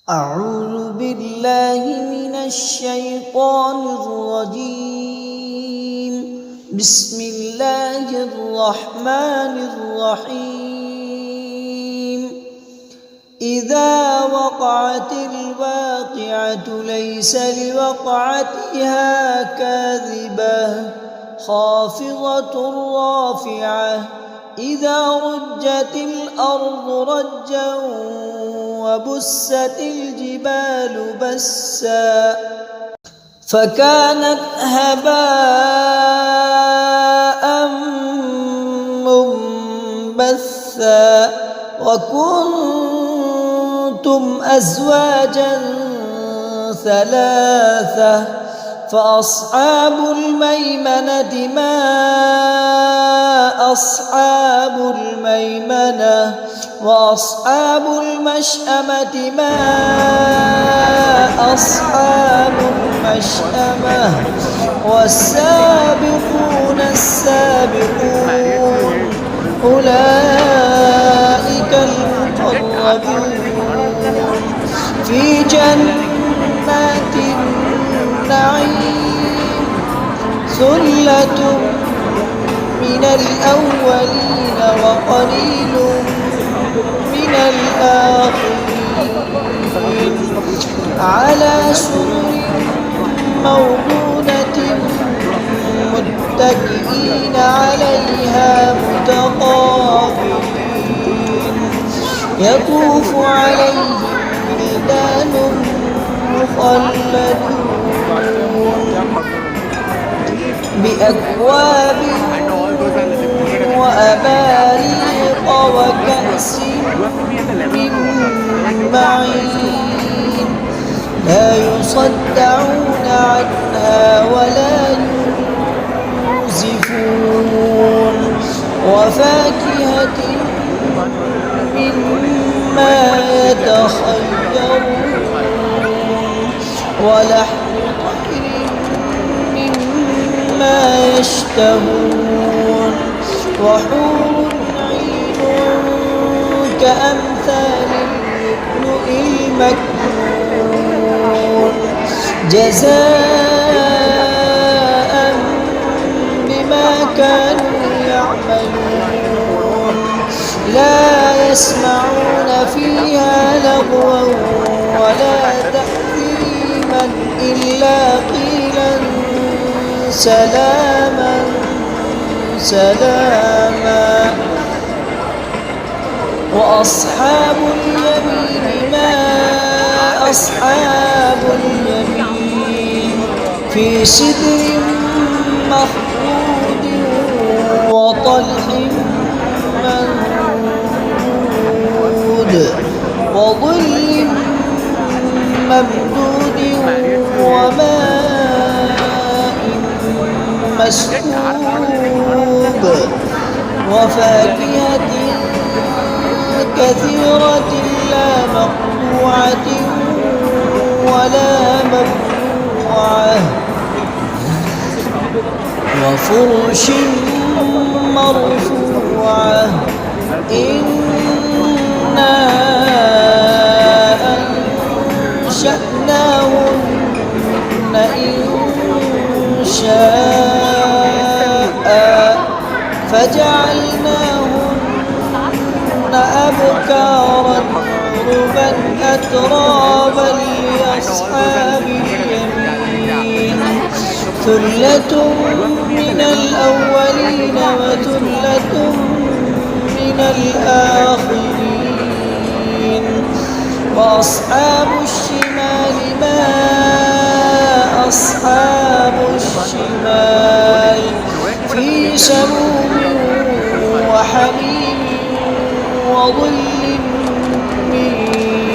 أعوذ بالله من الشيطان الرجيم. بسم الله الرحمن الرحيم. إذا وقعت الواقعة ليس لوقعتها كاذبة خافضة رافعة إذا رجت الأرض رجا وبست الجبال بسا فكانت هباء منبثا وكنتم أزواجا ثلاثة فأصحاب الميمنة ما أصحاب الميمنة وأصحاب المشأمة ما أصحاب المشأمة والسابقون السابقون أولئك المقربون في جنات النعيم ثلة من الأولين وقليل من الآخرين على سرر موضونة متكئين عليها متقابلين يطوف عليهم ولدان مخلدون بأكواب وأباريق وكأس من معين لا يصدعون عنها ولا ينزفون وفاكهة مما يتخيرون ولحم طير مما يشتهون وحور عين كأمثال اللؤلؤ المكنون جزاء بما كانوا يعملون لا يسمعون فيها لغوا ولا تأثيما إلا قيلا سلاما سلاما وأصحاب اليمين ما أصحاب اليمين في سدر مخضود وطلح منضود وظل ممدود وماء مسكوب وفاكهة كثيرة لا مقطوعة ولا ممنوعة وفرش مرفوعة إنا أنشأناهن إنشاء فجعلناهن أبكارا عربا أترابا لأصحاب اليمين ثلة من الأولين وثلة من الآخرين وأصحاب الشمال ما أصحاب الشمال في سموم وحميم وظل من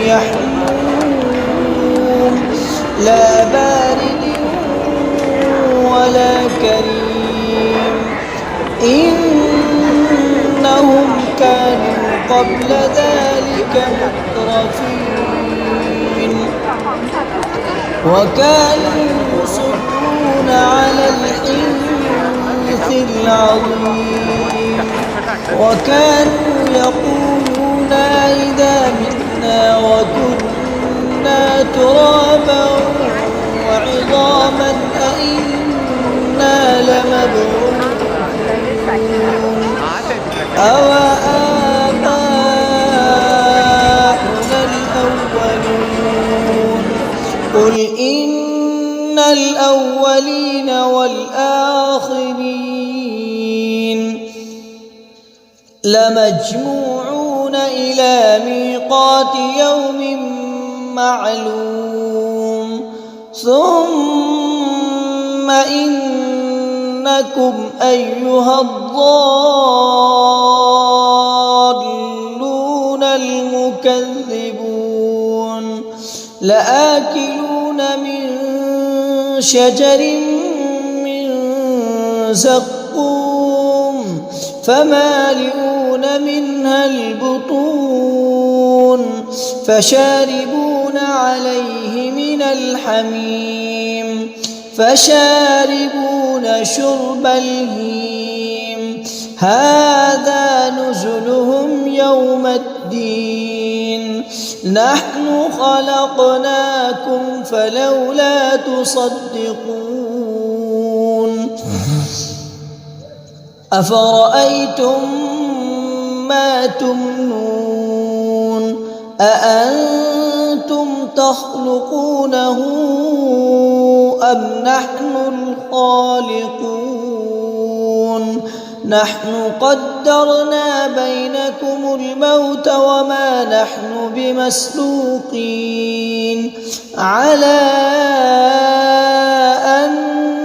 يحموم لا بارد ولا كريم إنهم كانوا قبل ذلك مترفين وكانوا يصرون على الحنث العظيم وكانوا يقولون إذا متنا وكنا ترابا وعظاما أئنا لمبعوثون أوآباؤنا الأولون قل إن الأولين والآخرين لمجموعون إلى ميقات يوم معلوم ثم إنكم أيها الضالون المكذبون لآكلون من شجر من زقوم فمالئون منها البطون فشاربون عليه من الحميم فشاربون شرب الهيم هذا نزلهم يوم الدين نحن خلقناكم فلولا تصدقون أفرأيتم ما تمنون أأنتم تخلقونه أم نحن الخالقون نحن قدرنا بينكم الموت وما نحن بمسبوقين على أن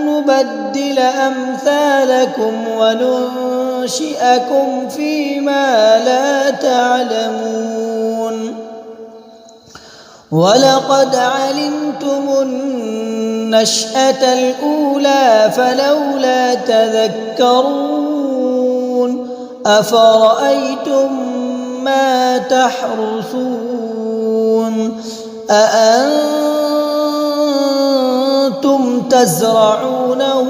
نبدل أمثالكم وننشئكم فيما لا تعلمون ولقد علمتم النشأة الأولى فلولا تذكرون أفرأيتم ما تحرثون أأنتم تزرعونه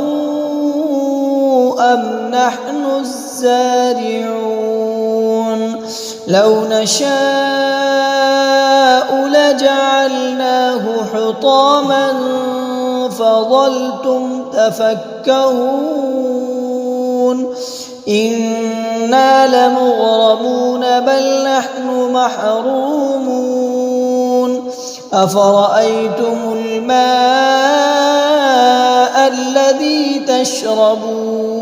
أم نحن الزارعون لو نشاء لجعلناه حطاما فظلتم تفكهون إنا لمغرمون بل نحن محرومون أفرأيتم الماء الذي تشربون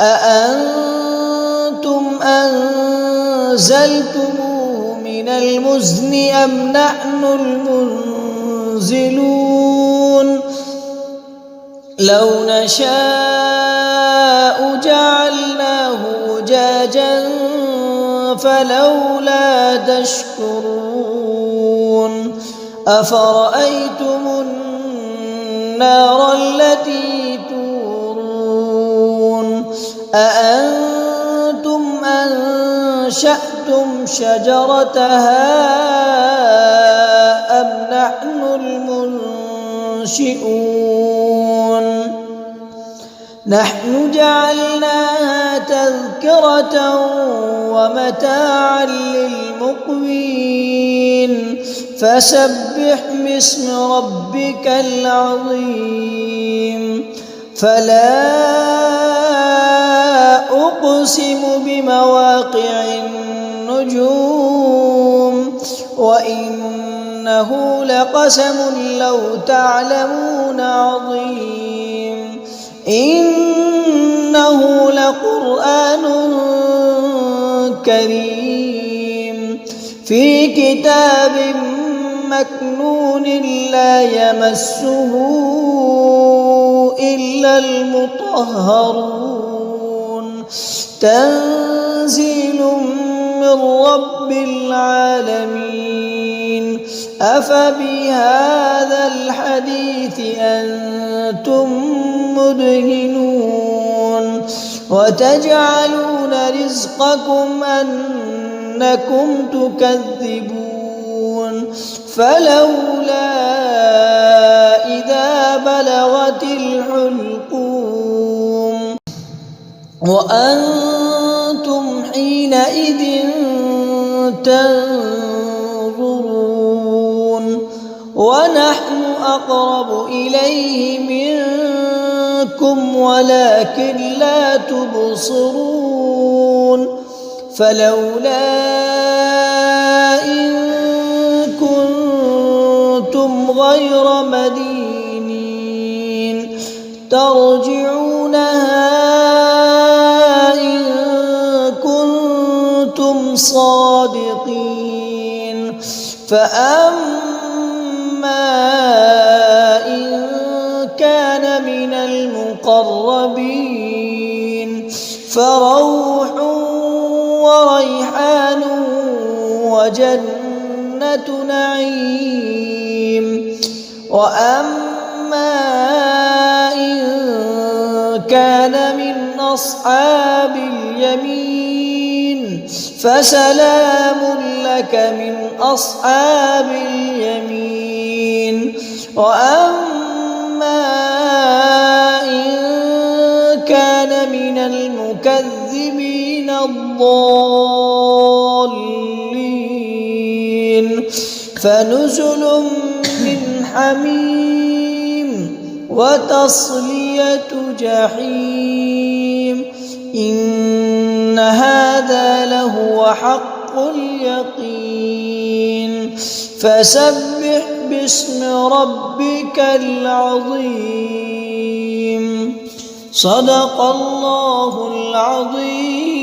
أأنتم أنزلتموه من المزن أم نحن المنزلون لو نشاء جعلناه أجاجا فلولا تشكرون أفرأيتم النار التي تورون أأنتم أنشأتم شجرتها أم نحن المنشئون نحن جعلناها تذكرة ومتاعا للمقوين فسبح باسم ربك العظيم فلا أقسم بمواقع النجوم وإنه لقسم لو تعلمون عظيم إنه لقرآن كريم في كتاب مكنون لا يمسه إلا المطهرون تنزيل من رب العالمين أفبهذا الحديث أنتم مدهنون وتجعلون رزقكم أنكم تكذبون فلولا إذا بلغت الحلقوم وأنتم حينئذ تنظرون ونحن أقرب إليه منكم ولكن لا تبصرون فلولا إن كنتم غير مدينين ترجعونها إن كنتم صادقين فأما إن كان من المقربين فروح وريحان وجنة نعيم وأما إن كان من أصحاب اليمين فسلام لك من أصحاب اليمين وأما إن كان من المكذبين الضالين فنزل من حميم وتصلية جحيم إن هذا لهو حق اليقين فسبح باسم ربك العظيم صدق الله العظيم.